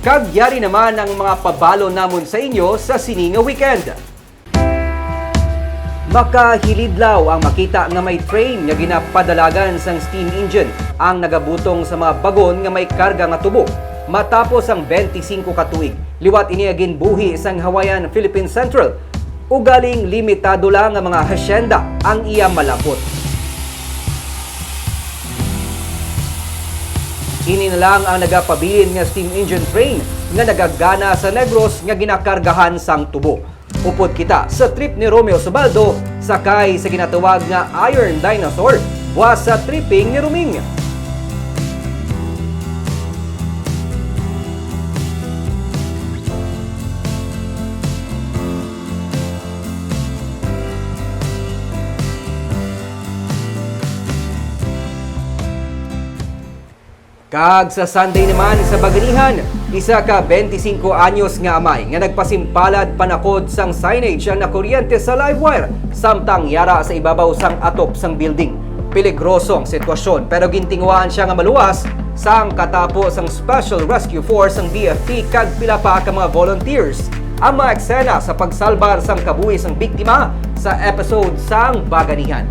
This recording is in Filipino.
Kagyari naman ang mga pabalo namon sa inyo sa sininga weekend. Makahilidlaw ang makita nga may train nga ginapadalagan sang steam engine ang nagabutong sa mga bagon nga may karga nga tubo. Matapos ang 25 ka tuig, liwat ini ginbuhi sang Hawaiian Philippine Central. Ugaling limitado lang ang mga hasyenda ang iya malapot. Ini na lang ang nagapabilin nga steam engine train nga nagagana sa Negros nga ginakargahan sang tubo. Upod kita sa trip ni Romeo Subaldo, sakay sa ginatawag nga Iron Dinosaur, buwas sa tripping ni Ruming. Kag sa Sunday naman sa Baganihan, isa ka 25 anyos nga amay nga nagpasimpalad panakod sang signage ang nakuryente sa live wire samtang yara sa ibabaw sang atop sang building. Peligrosong sitwasyon pero gintinguan siya nga maluwas sang katapos ang Special Rescue Force ang DFP kag pila pa ka mga volunteers ang mga eksena sa pagsalbar sang kabuhi sang biktima sa episode sang Baganihan.